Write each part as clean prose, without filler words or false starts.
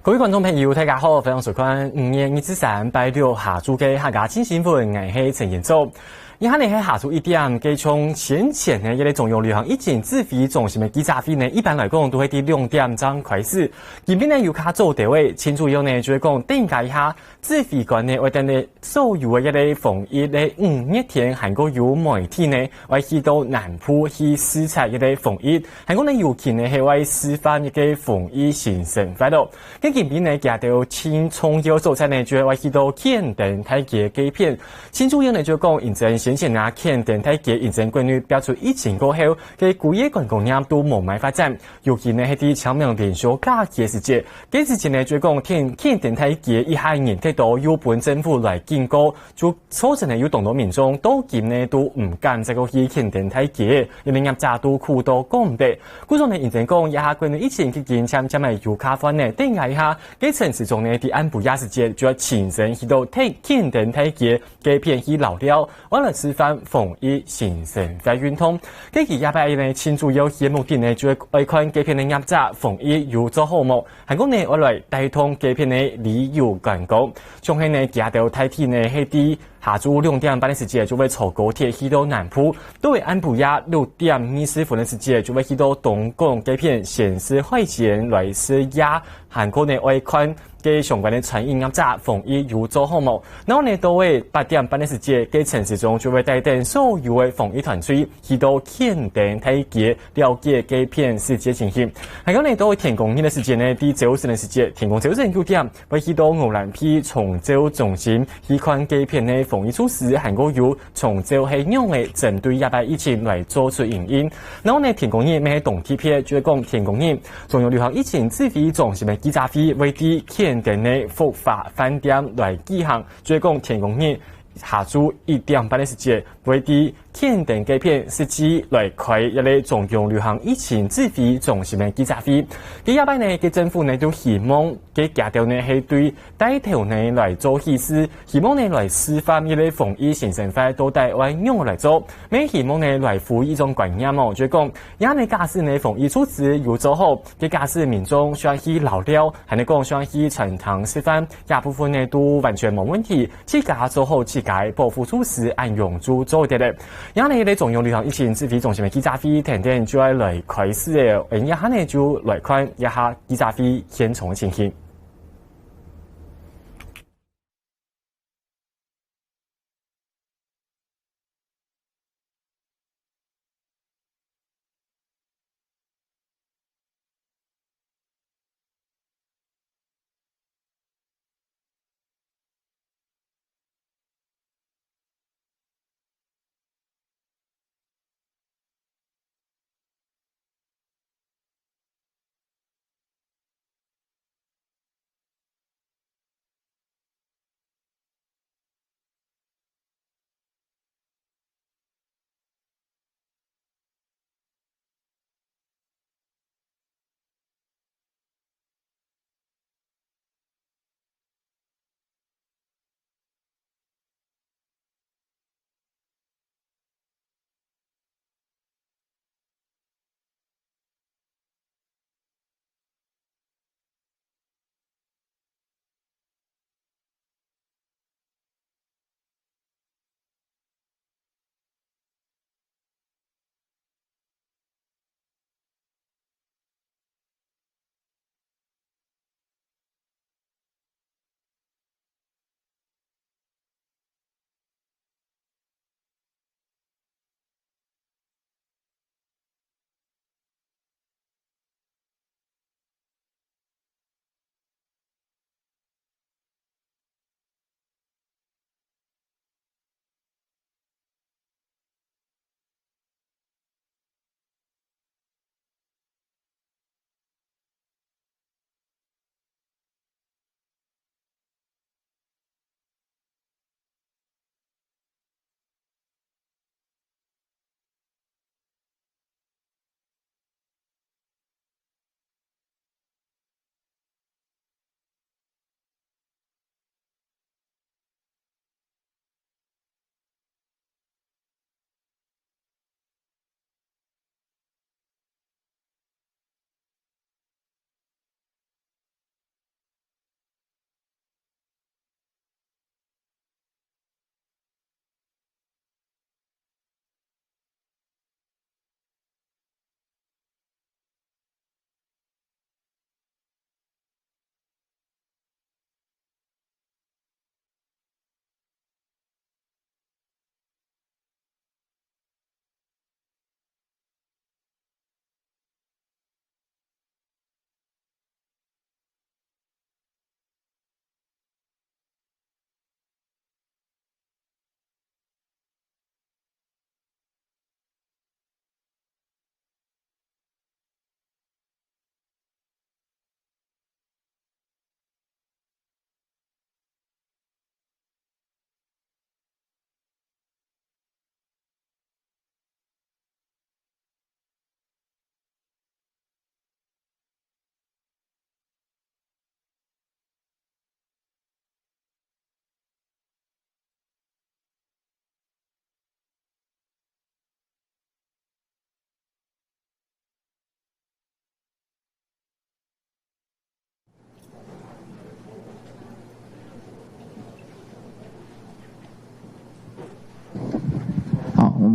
各位观众朋友，大家好，欢迎收看5月23/6下晝嘅客家新新聞，我係陳彥祖。以下呢係下晝1點，繼從先前呢一個中央旅行疫情指揮中心嘅記者會呢，一般來講都係啲2點鐘開始。今邊呢有卡做地位，清楚以後呢就會講定解一下指揮官呢為等呢所有嘅一個防疫呢5月天，韓國有媒體呢為去到南部去視察一個防疫，韓國呢尤其呢係為示範一個防疫行程快樂。跟今邊呢夾到輕重要素材呢就係為去到墾丁太嘅機片，清楚以後呢就講認真。先前啊，墾丁太嘅認證規律表出疫情過後嘅古業觀光業都冇埋發展，尤其呢係啲搶命連續假期嘅時節，幾之前呢就講墾丁太嘅一下人睇到有本政府來警告，就造成呢有眾多民眾到今呢都唔敢再個去墾丁太嘅，因為業者都苦到講唔得。故種呢認真講一下規律疫情期間參咪有卡翻呢，定下一下幾城市中呢啲安補亞時節就要親身去到墾丁太嘅機片去留料，完了示範防疫行程快運通，跟住廿8日呢，清楚有項目點呢，就會看機片的業者防疫有做好冇。韓國呢，我來帶通機片的旅遊觀光，從喺呢夾到太天呢，喺啲下晝2點半的時間就會坐高鐵去到南浦，都會安補亞6點20分的時間就會去到東港機片顯示會前來施壓。韓國呢，會看嘅相關的產業業者防疫有做好冇，然後呢，都會8點半的時間嘅城市中就會帶動所有的防疫團隊去到墾丁太嘅了解機片實際情形。還有呢，都會天公日的時間呢，啲早晨的時間，天公早晨9點會去到牛欄埤崇州中心去看機片的防疫措施，韓國有崇州係用嚟針對28疫情來做出應應。然後呢，天公日咩動貼片就會講天公日中央流行疫情指揮中心嘅記者會為啲墾丁的復發飯店來舉行，就會講天公日下晝1點半的時間為啲墾丁機片實際來開一個中央流行疫情指揮中心的記者會。第一擺呢，嘅政府呢都希望嘅家長呢係對帶頭呢來做起事，希望呢來示範一個防疫行程快到台灣用來做，咩希望呢來賦予一種觀念哦，就講也呢假使呢防疫措施有做好，嘅假使民眾需要去留料，係呢講需要去傳堂示範，大部分呢都完全冇問題，自家做好自家保護措施按用做做得咧。然後呢，中央旅行疫情指揮中心的記者會，等等就要來開始嘅，一下呢就來看一下記者會現場嘅情形。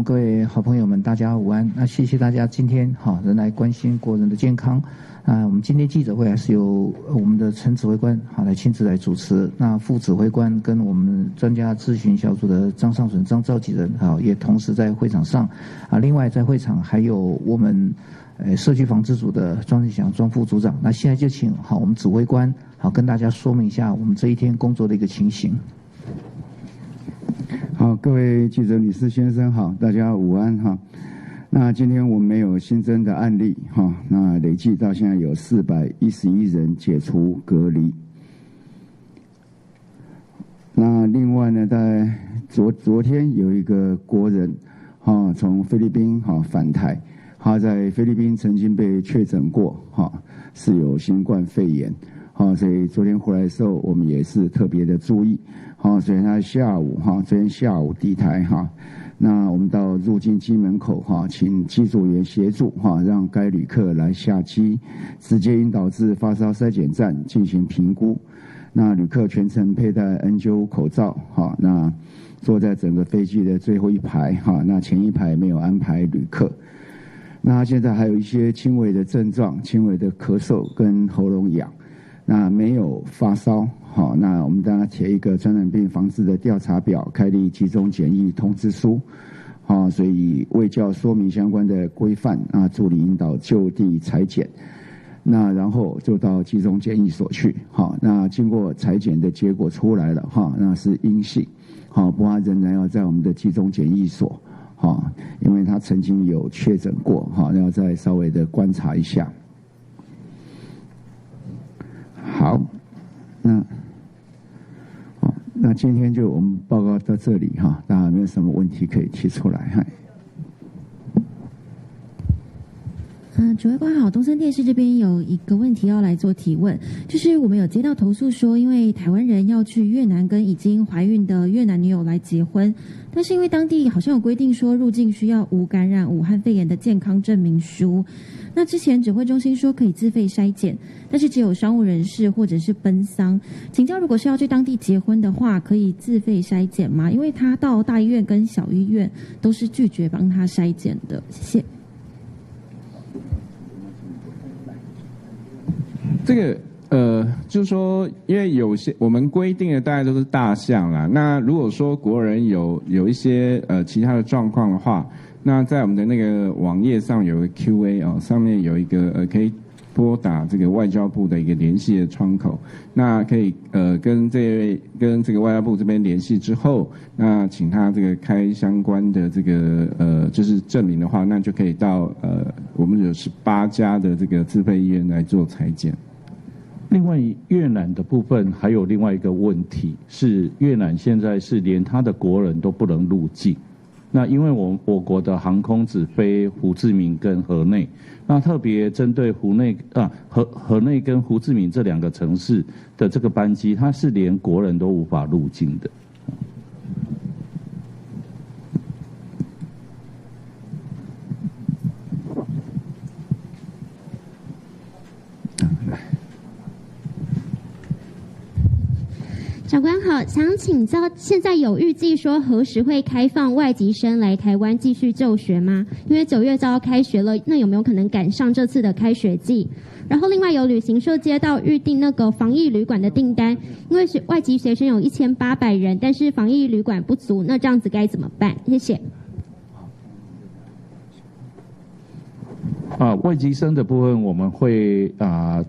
们各位好朋友们，大家午安。那谢谢大家今天仍来关心国人的健康。我们今天记者会还是由我们的陈指挥官来亲自来主持。那副指挥官跟我们专家咨询小组的张尚存张召集人也同时在会场上。另外在会场还有我们社区防治组的庄志祥庄副组长。那现在就请我们指挥官跟大家说明一下我们这一天工作的一个情形。好，各位记者女士先生好，大家午安哈。那今天我们没有新增的案例哈，那累计到现在有411人解除隔离。那另外呢，在昨天有一个国人从菲律宾返台，他在菲律宾曾经被确诊过是有新冠肺炎。所以昨天回来的时候，我们也是特别的注意。所以他昨天下午抵台那我们到入境机门口请机组员协助让该旅客来下机，直接引导至发烧筛检站进行评估。那旅客全程佩戴 N95 口罩那坐在整个飞机的最后一排那前一排没有安排旅客。那现在还有一些轻微的症状，轻微的咳嗽跟喉咙痒。那没有发烧，那我们当然填一个传染病防治的调查表，开立集中检疫通知书，所以卫教说明相关的规范助理引导就地采检，那然后就到集中检疫所去，那经过采检的结果出来了，那是阴性，不过他仍然要在我们的集中检疫所，因为他曾经有确诊过，要再稍微的观察一下。好，那今天就我们报告到这里大家有没有什么问题可以提出来？指挥官好，东森电视这边有一个问题要来做提问，就是我们有接到投诉说，因为台湾人要去越南跟已经怀孕的越南女友来结婚，但是因为当地好像有规定说入境需要无感染武汉肺炎的健康证明书，那之前指挥中心说可以自费筛检，但是只有商务人士或者是奔丧。请教，如果是要去当地结婚的话，可以自费筛检吗？因为他到大医院跟小医院都是拒绝帮他筛检的。谢谢。这个就是说，因为有些我们规定的大概都是大项啦。那如果说国人有一些其他的状况的话，那在我们的那个网页上有个 QA 上面有一个可以拨打这个外交部的一个联系的窗口，那可以跟这个外交部这边联系之后，那请他这个开相关的这个就是证明的话，那就可以到我们有18家的这个自费医院来做采检。另外，越南的部分还有另外一个问题是，越南现在是连他的国人都不能入境。那因为我国的航空只飞胡志明跟河内，那特别针对河内跟胡志明这2个城市的这个班机，它是连国人都无法入境的。长官好，想请教，现在有预计说何时会开放外籍生来台湾继续就学吗？因为9月就要开学了，那有没有可能赶上这次的开学季？然后另外有旅行社接到预定那个防疫旅馆的订单，因为外籍学生有1800人，但是防疫旅馆不足，那这样子该怎么办？谢谢。外籍生的部分，我们会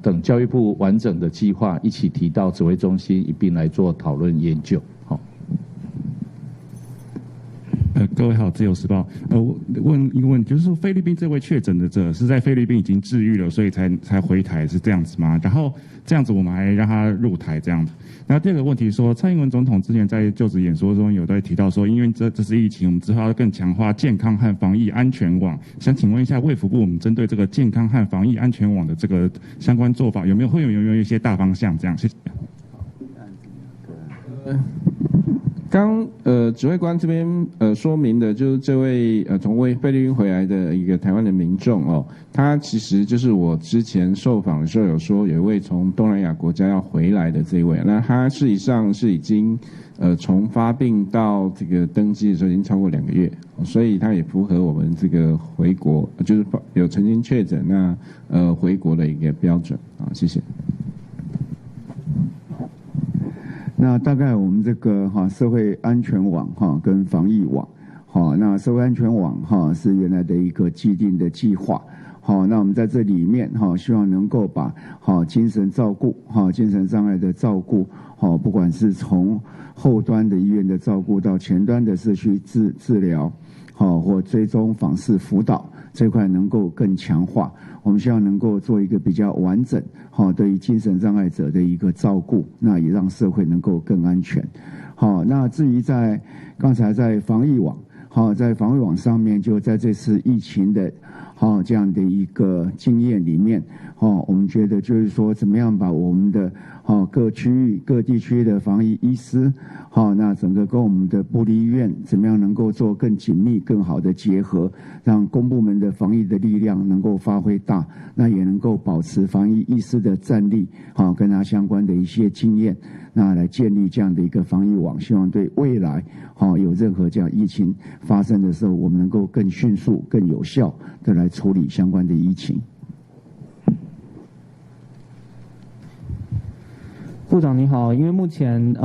等教育部完整的计划一起提到指挥中心，一并来做讨论研究。好。各位好，自由时报。我问一个问题，就是说菲律宾这位确诊的者是在菲律宾已经治愈了，所以才回台，是这样子吗？然后这样子我们还让他入台这样子。然后第二个问题说，蔡英文总统之前在就职演说中有在提到说，因为这是疫情，我们之后要更强化健康和防疫安全网。想请问一下卫福部，我们针对这个健康和防疫安全网的这个相关做法，会有没有一些大方向这样？谢谢。刚指挥官这边说明的就是这位从菲律宾回来的一个台湾的民众哦，他其实就是我之前受访的时候有说有一位从东南亚国家要回来的这一位，那他事实上是已经从发病到这个登机的时候已经超过2个月，所以他也符合我们这个回国就是有曾经确诊那回国的一个标准啊，谢谢。那大概我们这个社会安全网跟防疫网，那社会安全网是原来的一个既定的计划，那我们在这里面希望能够把精神照顾精神障碍的照顾不管是从后端的医院的照顾到前端的社区治疗或追踪访视辅导这块能够更强化，我们希望能够做一个比较完整对于精神障碍者的一个照顾，那也让社会能够更安全。那至于在刚才在防疫网在防疫网上面，就在这次疫情的这样的一个经验里面我们觉得就是说怎么样把我们的各区域各地区的防疫医师那整个跟我们的部立医院怎么样能够做更紧密更好的结合，让公部门的防疫的力量能够发挥大，那也能够保持防疫医师的战力跟他相关的一些经验，那来建立这样的一个防疫网，希望对未来有任何这样疫情发生的时候，我们能够更迅速更有效的来处理相关的疫情。部长你好，因为目前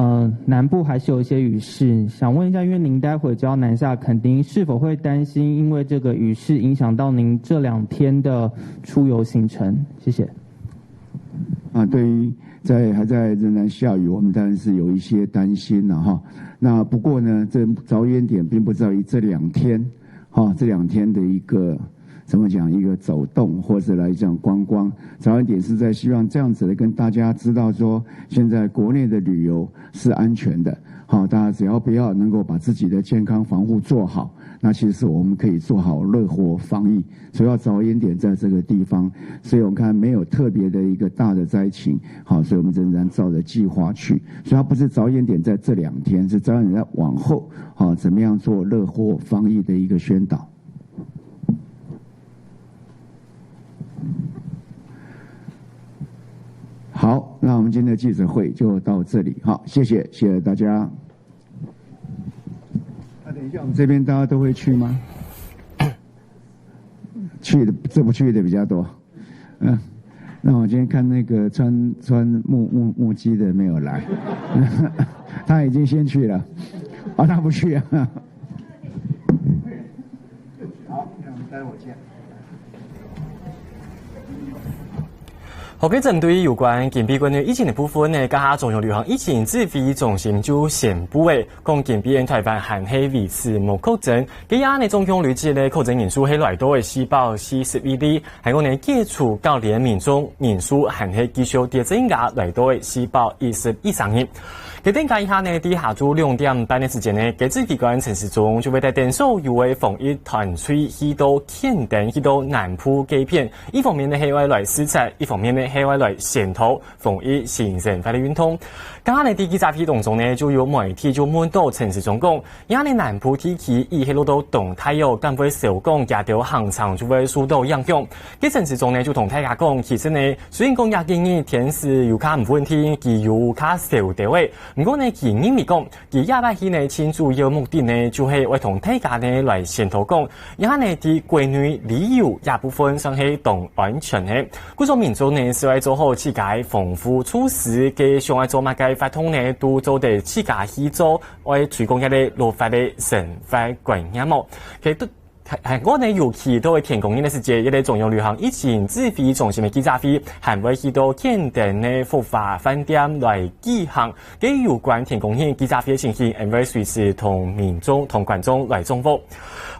南部还是有一些雨势，想问一下，因为您待会就要南下垦丁，是否会担心因为这个雨势影响到您这2天的出游行程？谢谢。对于还在仍然下雨，我们当然是有一些担心了哈。那不过呢，这着眼点并不在于这2天，这2天的一个怎么讲一个走动，或是来讲观光，着眼点是在希望这样子的跟大家知道说，现在国内的旅游是安全的，大家只要不要能够把自己的健康防护做好，那其实我们可以做好乐活防疫，主要着眼点在这个地方，所以我们看没有特别的一个大的灾情，所以我们仍然照着计划去，所以它不是着眼点在这2天，是着眼点在往后，怎么样做乐活防疫的一个宣导。好，那我们今天的记者会就到这里，好，谢谢大家。等一下，我们这边大家都会去吗？去的，这不去的比较多。那我今天看那个穿木屐的没有来，他已经先去了，他不去啊。好，那我们待会见。好，佢针对有关健保关于疫情的部分呢，加下中央流行疫情指挥中心就宣布诶，讲健保台湾还系维持无确诊，今日呢中央累计咧确诊人数喺来到嘅441例，系讲呢解除教练民众人数还系继续跌增加来到嘅413人。佢等下以下呢，喺下晝2點半嘅時間呢，記者機關陳時中就會帶電所有嘅防疫團隊去到墾丁去到南埔機片，一方面呢係為來視察，一方面呢係為來檢討防疫行政法律運動。今日呢啲記者會當中呢，就有媒體就問到陳時中講，而家呢南埔地區已係攞到動態有咁會受講廿條行程就會受到影響。佢陳時中呢就同大家講，其實呢雖然講廿幾年天時有卡唔穩定，佢有卡受地位。不過呢，佢認為講，佢亞拜希呢，其主要目的呢，就係為同大家呢來宣討講，而家呢啲國內旅遊也部分上係同安全嘅，嗰種民眾呢是為做好自家豐富措施嘅，想為做乜嘅法通呢，都做得自家去做，為推廣一啲落法嘅生活觀念冇，其實都。我呢尤其都會提供呢個世界一啲重要旅行疫情指揮中心嘅記者會，還會去到墾丁嘅復發飯店來舉行，給有關提供呢記者會嘅情形，會隨時同民眾同觀眾來總報。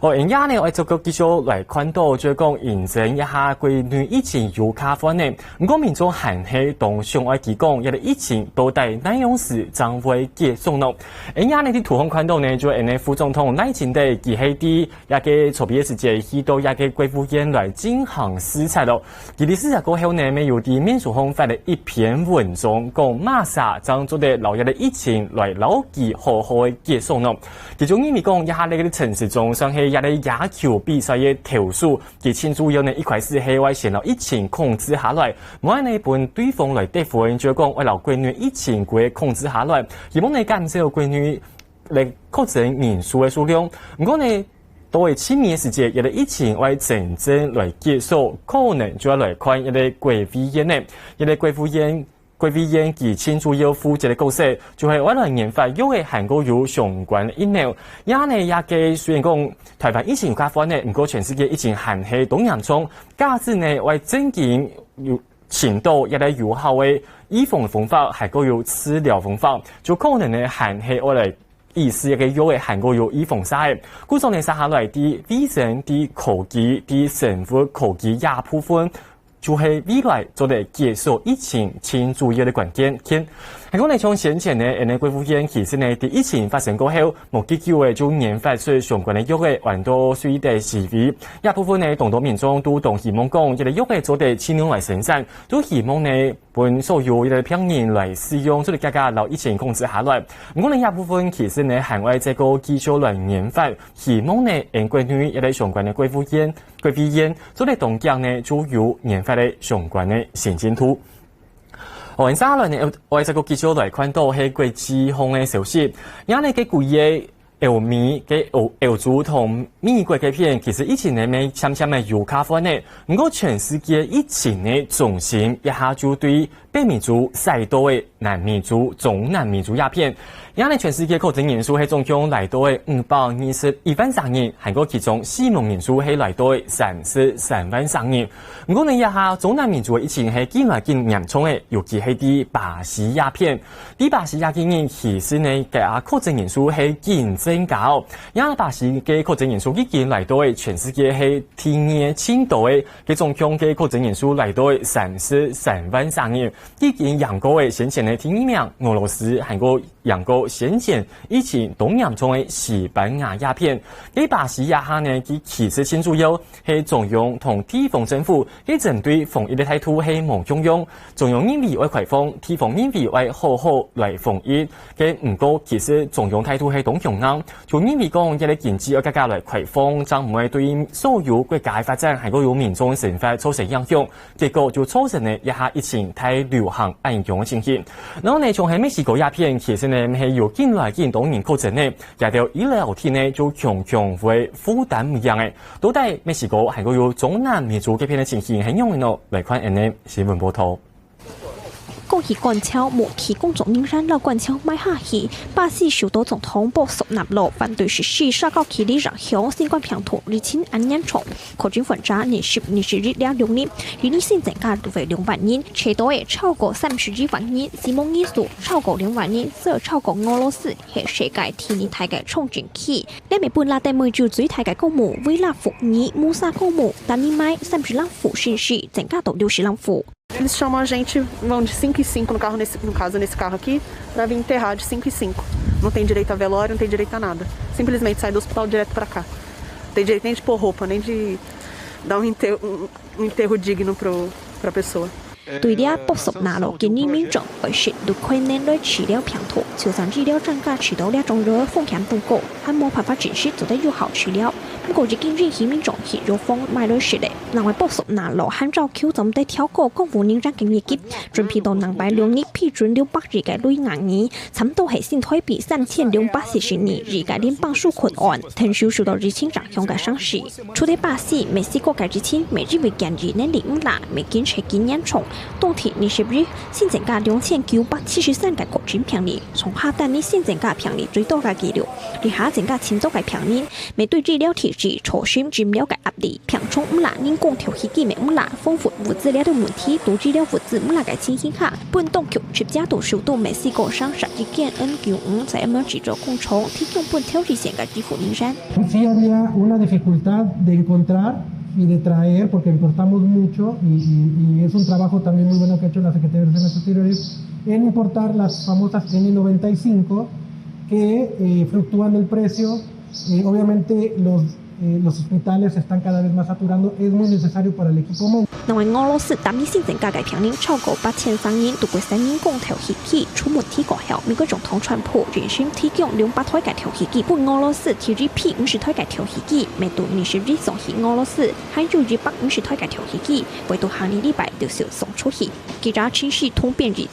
而家呢，我做個繼續來看到，就講驗證一下國內疫情有卡翻呢，唔過民眾還係同上愛提供一啲疫情到底內容時將會結束咯。而家呢啲圖片看到呢，就係副總統賴清德佢喺啲一個筹备时节，去到一个贵妇院来进行视察咯。而第视察过后呢，没有伫面书上发了一篇文章，讲马萨将做的老一的疫情来牢记好好的结束咯。其中因为讲一下呢个城市中，上系一个野球比赛的投诉，其庆主要呢一块是系外线了疫情控制下来，另呢本对方来对付，就讲为了闺女疫情过控制下来，希望呢减少闺女来确诊人数的数量。不过呢，到为7年时间，一个疫情为真正来结束，可能就要来看一个贵妇院呢，一个贵妇院其庆主要负责的角色，就系为了研发药嘅韩国有相关的疫苗。也呢也嘅虽然讲台湾疫情加翻呢，不过全世界疫情还系东洋冲，加之呢为增进有前度一个有效的预防方法，还个有治疗方法，就可能呢还系我嚟意思一个药嘅韩国有预防晒嘅，故从呢下来啲卫生、啲科技、啲生活科技也部分。就系未来做嚟结束疫情前主要的关键。还讲呢，从先前呢，呢贵妇院其实呢，喺疫情发生过后，莫几久嘅就研发出相关的药嘅，还多水地示威。一部分呢，众多民众都同希望讲，一个药嘅做嚟尽量来生产，都希望呢，本所有一个病人来使用，做嚟加加留疫情控制下来。不过呢，一部分其实呢，海外这个技术来研发，希望呢，关于一个相关的贵妇院做嚟同样呢，就有研发的相关的前进图。我下来呢，我这个记者来看到係國際方嘅消息，而呢嘅貴嘅歐美嘅歐洲同美國嘅片，其實以前呢咪參嘅油卡分呢，不過全世界疫情呢重心一下就對北美洲、西多嘅南美洲、中南美洲鴉片。而呢全世界確診人數係總共來到嘅521萬3人，韓國其中死亡人數係來到嘅33萬3人。不過呢一下中南美洲嘅疫情係更來更嚴重嘅，尤其係啲巴西鴉片。啲巴西鴉片人其實呢嘅確診人數係更增加哦。而巴西嘅確診人數已經來到嘅全世界係第二前度嘅，嘅總共嘅確診人數來到嘅33萬3人。已經贏過嘅先前嘅第二名俄羅斯，韓國贏過先前以前東洋中嘅西班牙鴉片。喺巴西一下呢，佢其實先主要係中央同地方政府喺針對防疫嘅態度係冇中央，中央認為為開放，地方認為為好好來防疫。嘅唔過其實中央態度係東中央，就認為講一個經濟要加來開放，將唔會對所有國家發展係個有民眾生活造成影響，結果就造成呢一下疫情太流行影響嘅情形。然後呢，從喺美西國鴉片其實呢係有近來見到人確診呢，也條醫療體呢就強會負擔唔一樣嘅。到底美西國係個有中南美洲嘅片嘅情形係樣嘅呢？嚟看 NM 新聞報道。講起官腔，莫提公眾人山老官腔買下去。巴西首都總統博索納羅反對實施沙高期里讓響新冠病毒疫情安嚴重，確診患者20日了6人，而呢先增加到為2萬人，車多嘅超過32萬人，死亡人數超過2萬人，則超過俄羅斯係世界第2大嘅重症區。呢咪半拉地梅州最大嘅公墓維拉福爾穆薩公墓，但呢買30人負先市增加到60人負。Eles chamam a gente, vão de 5 e 5 no carro, no caso nesse carro aqui, para vir enterrar de 5 e 5. Não tem direito a velório, não tem direito a nada. Simplesmente sai do hospital direto para cá. Não tem direito nem de pôr roupa, nem de dar um enterro digno para a pessoa. 對了，博索納羅建議民眾為食都困難來治療病毒，就算治療專家知道了種熱風險不高，還冇辦法證實做得有效治療。不過已經允許民眾去熱風買來食咧。另外，博索納羅按照佢總得挑過公務人員經驗級，準備到200億批准600億嘅類硬意，差唔多係新台幣3640億而家聯邦紓困案，聽說受到疫情影響嘅傷勢。除咗巴西、美西國嘅疫情，每日為建議能力唔大，未見係更嚴重。當天20日新增加2973個確診病例，從下單日新增加病例最多嘅記錄，而下增加前週嘅病例，未對治療體制初心佔了嘅壓力，病蟲唔難人工調起機咪唔難，豐富物資了嘅問題，導致了物資唔難嘅情形下，本當局直接到首都美西國上實際見 N95在咁樣製造工廠，提供本條件嘅支付人山。Sí había una dificultad de encontrar y de traer, porque importamos mucho y es un trabajo también muy bueno que ha hecho la Secretaría de Relaciones Exteriores en importar las famosas N95 que fluctúan el precio. Obviamente los los hospitales se están cada vez más saturando, es muy necesario para el equipo móvil。另外，俄羅斯單日新增加計病例超過8300人，度過3年公投協議，出門提高後，美國總統川普認宣提供200台計投協議，本俄羅斯 TGP 50台計投協議，每度20日送去俄羅斯，還有150台計投協議，唯獨下個禮拜就是送出去。記者陳世通編輯。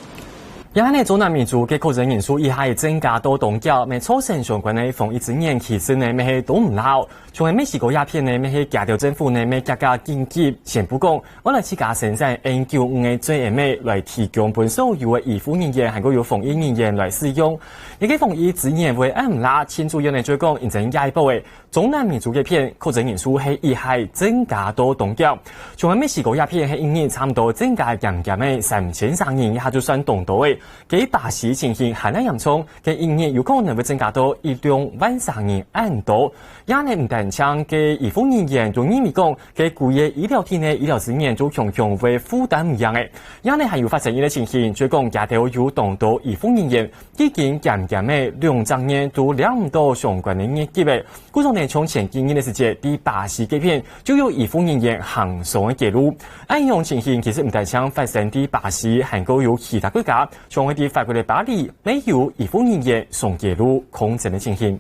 也係中南民族嘅確診人數以下增加到東角，咪造成相關嘅防疫資源其實呢咪係都唔好。從美西國鴉片呢咪係加條政府呢咪加緊急先不講，我來自家生產 N95嘅最美來提供本所有嘅醫護人員，還有防疫人員來使用。而嘅防疫資源會唔啦，前主任呢就講，認真解報嘅中南民族嘅片確診人數係以下增加到東角。從美西國鴉片係一年差唔多增加減嘅3300人，一下就算東多嘅。給巴西情形還係嚴重，嘅一年有可能會增加到1.2萬人多。也係唔單槍嘅醫護人員，仲因為講嘅舊嘅醫療體內醫療資源就強強會負擔唔樣嘅。也係還有發生呢個情形，最講加條有當到醫護人員已經漸漸嘅2年都領唔到相關嘅業績嘅。故種呢從前幾年嘅時節，啲巴西嘅片就有醫護人員行送嘅記錄。按樣情形其實唔單槍發生啲巴西，還有其他國家，從啲法國嘅巴黎沒有醫護人員送記錄空診嘅情形。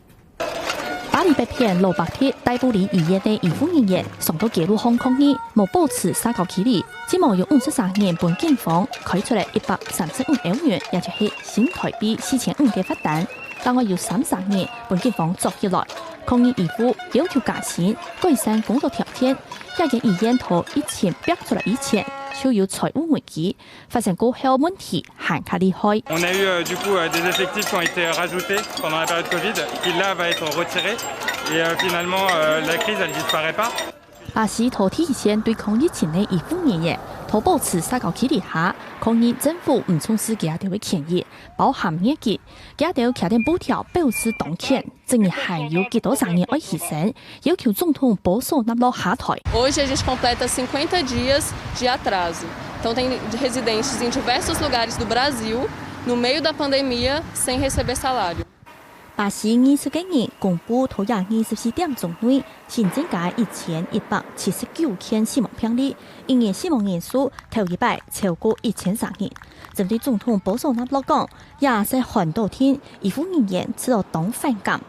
巴黎北片羅伯特逮捕離醫院的醫護人員送到記錄空抗議，冇保持社交距離，只冇有53人本警方開出嚟135歐元，也就是新台幣4500嘅罰單。另外有30人本警方捉起來，抗議醫護要求加薪、改善工作條件，也嘅醫院頭1000逼出來以前。就有財務危機，發生過後問題還較厲害。On a eu du coup des effectifs qui ont été rajoutés pendant la période Covid, qui là va être retiré et finalement la crise elle disparaît pas。巴西頭體現對抗疫情的醫護人員，投保持社交距離下，抗議政府唔重視佢哋嘅權益，包含業績，佢哋卡定布條表示道歉，證明還有幾多人愛犧牲，要求總統保守納落下台。Hoje a gente completa 50 dias de atraso. Então tem residentes em diversos lugares do Brasil, no meio da pandemia, sem receber salário。巴西20個人公布頭日24點鐘內新增加1179件死亡病例，一年死亡人數頭一擺超過1300人。針對總統保守納落講，也是很多天醫護人員知道當反感。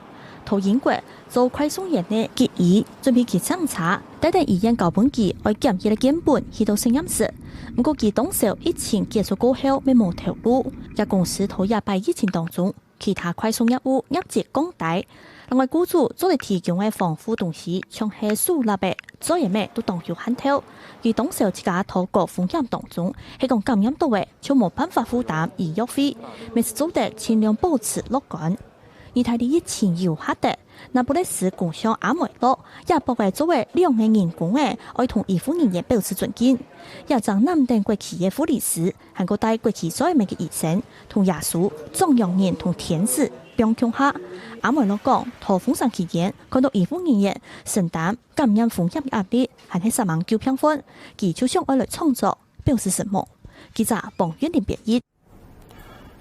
頭英國做快送員的結議準備去審查，但係醫院高本機愛檢驗的根本去到實驗室。不過佢當時疫情結束過後未冇透露，一公司頭日擺疫情當中。其他快送業務業績降低，另外雇主做嚟提供嘅防護東西，像係塑料嘅，做嘢咩都當要限頭。而當時自家投高風險當中，係講感染到嘅，就冇辦法負擔醫藥費，咪是做得盡量保持樂觀。而睇啲疫情又嚇得，那不勒斯共享阿梅洛也不為作為兩個員工嘅，愛同醫護人員表示尊敬。也將南定國旗嘅護理師，韓國帶國旗在面嘅醫生同耶穌、壯陽人同天使並強下。阿梅洛講，台風上期間看到醫護人員承擔感染風險嘅壓力，係喺10萬9平分，佢就想愛來創作，表示什麼？記者幫遠點別譯。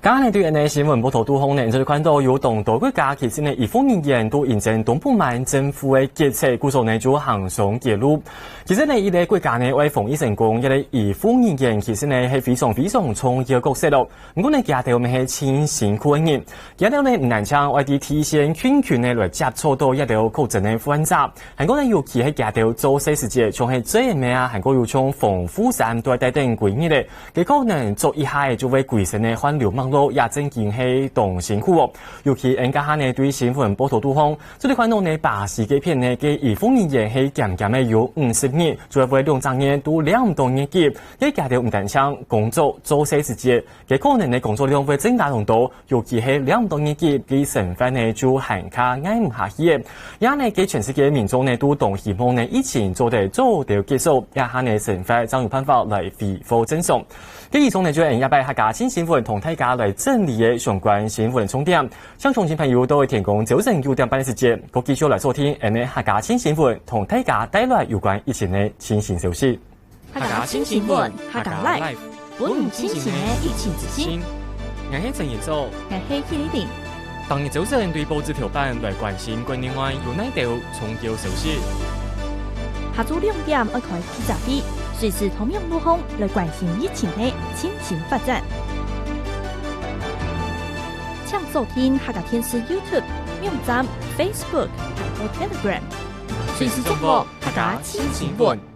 剛才對人的新聞報道都紅呢，就看到有東多國家其實呢，醫護人員都認證東部曼政府的決策，故所呢就行上記錄。其實呢，一個國家呢為防疫成功，一個醫護人員其實呢係非常非常重要嘅角色咯。不過呢，家頭咪係千辛苦嘅人，家頭呢唔難將我哋提前群群呢來接觸到一個確診嘅患者。韓國呢尤其喺家頭做細時節，從係最尾啊，韓國要從防護傘都係帶定規矩咧，佢可能做一下就會規身呢換流氓。也真件係當辛苦哦，尤其人家呢對新聞報道都好，所以看到呢巴西嘅片呢嘅醫護人員係漸漸呢有50年，最後2年都領唔到業績，一家頭唔單槍工作做細時節，嘅可能呢工作量會增加同多，尤其係領唔到業績嘅成分呢就係卡捱唔下去嘅，也呢嘅全世界民眾呢都當希望呢疫情早啲結束，也下呢成分將有辦法來恢復正常。嘅以上呢就係一百客家新新聞同大家來整理嘅相關新聞重點，相信朋友都會提供早晨9點半嘅時間，各繼續來收聽呢客家新新聞同大家帶來有關疫情嘅新鮮消息。客家新新聞，客家 Live， 本唔清醒嘅疫情資訊。我係陳彥祖，我係希麗玲。当日早上对报纸头版来关心国内外有哪条重要消息。下晝2點要開記者會，隨時同樣路況來關心疫情的前景發展。請收聽客家電視 YouTube、網站、Facebook 和 Telegram，隨時掌握客家新新聞。